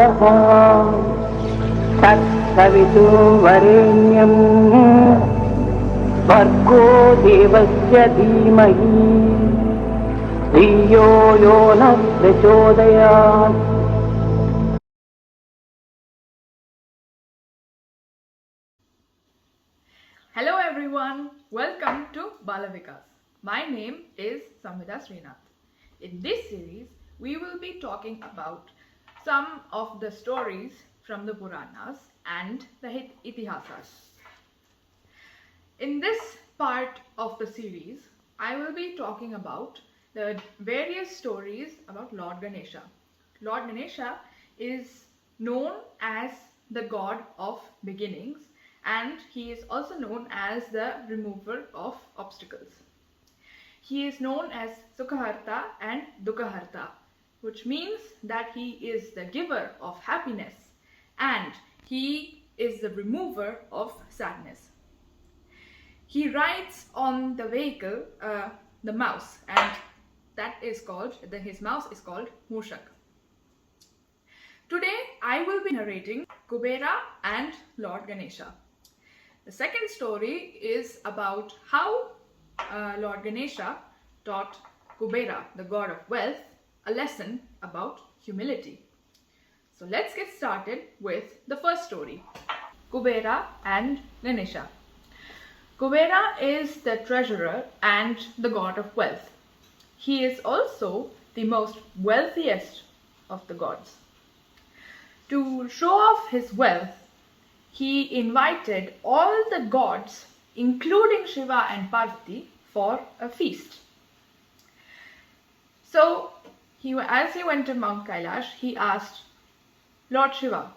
स्वः तत्सवितुर्वरेण्यं भर्गो देवस्य धीमहि धियो यो नः प्रचोदयात्. Hello everyone, welcome to Balavikas. My name is Samvidha Srinath. In this series, we will be talking about some of the stories from the Puranas and the Itihasas. In this part of the series, I will be talking about the various stories about Lord Ganesha. Lord Ganesha is known as the god of beginnings, and he is also known as the remover of obstacles. He is known as Sukhaharta and Dukhaharta, which means that he is the giver of happiness and he is the remover of sadness. He rides on the vehicle, the mouse, and that is called, his mouse is called Mushak. Today I will be narrating Kubera and Lord Ganesha. The second story is about how Lord Ganesha taught Kubera, the god of wealth, a lesson about humility. So let's get started with the first story, Kubera and Ganesha. Kubera is the treasurer and the god of wealth. He is also the most wealthiest of the gods. To show off his wealth, he invited all the gods, including Shiva and Parvati, for a feast. So, as he went to Mount Kailash, he asked, Lord Shiva,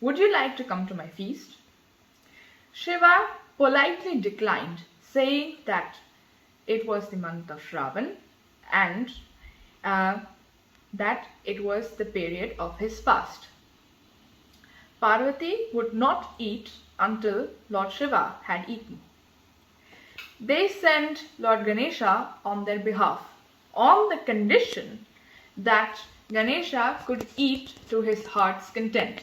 would you like to come to my feast? Shiva politely declined, saying that it was the month of Shravan and that it was the period of his fast. Parvati would not eat until Lord Shiva had eaten. They sent Lord Ganesha on their behalf on the condition that Ganesha could eat to his heart's content.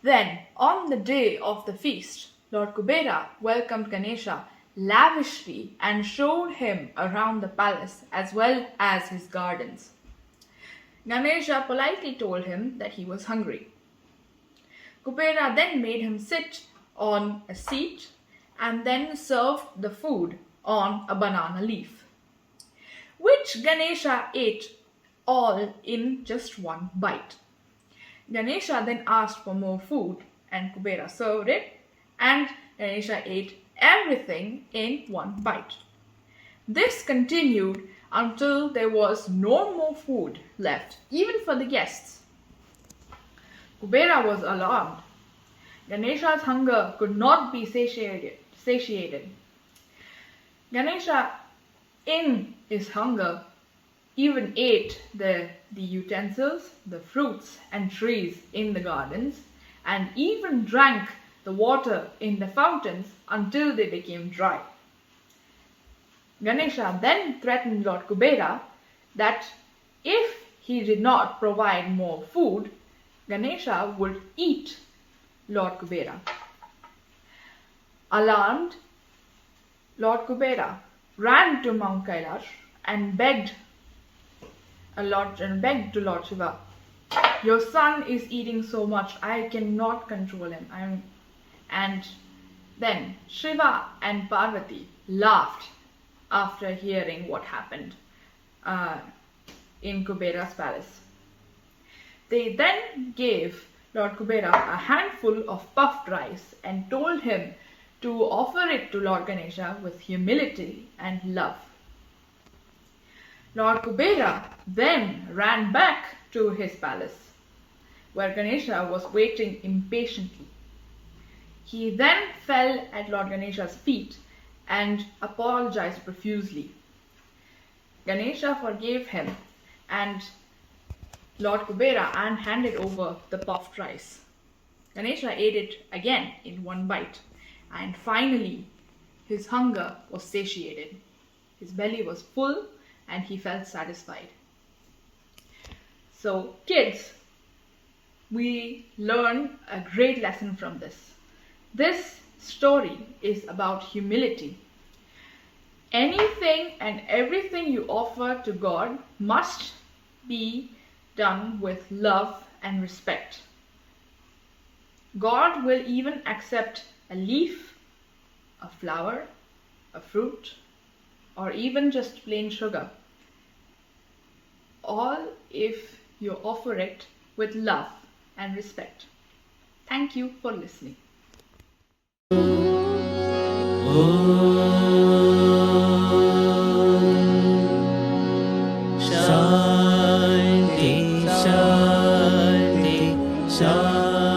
Then, on the day of the feast, Lord Kubera welcomed Ganesha lavishly and showed him around the palace as well as his gardens. Ganesha politely told him that he was hungry. Kubera then made him sit on a seat and then served the food on a banana leaf, which Ganesha ate all in just one bite. Ganesha then asked for more food and Kubera served it, and Ganesha ate everything in one bite. This continued until there was no more food left, even for the guests. Kubera was alarmed. Ganesha's hunger could not be satiated. Ganesha, in his hunger, even ate the utensils, the fruits and trees in the gardens, and even drank the water in the fountains until they became dry. Ganesha then threatened Lord Kubera that if he did not provide more food, Ganesha would eat Lord Kubera. Alarmed, Lord Kubera ran to Mount Kailash and begged to Lord Shiva, your son is eating so much, I cannot control him. And then Shiva and Parvati laughed after hearing what happened in Kubera's palace. They then gave Lord Kubera a handful of puffed rice and told him to offer it to Lord Ganesha with humility and love. Lord Kubera then ran back to his palace, where Ganesha was waiting impatiently. He then fell at Lord Ganesha's feet and apologized profusely. Ganesha forgave him, and Lord Kubera handed over the puffed rice. Ganesha ate it again in one bite, and finally his hunger was satiated. His belly was full and he felt satisfied. So, kids, we learn a great lesson from this. This story is about humility. Anything and everything you offer to God must be done with love and respect. God will even accept a leaf, a flower, a fruit, or even just plain sugar. All if you offer it with love and respect. Thank you for listening. Shanti, Shanti, Shanti.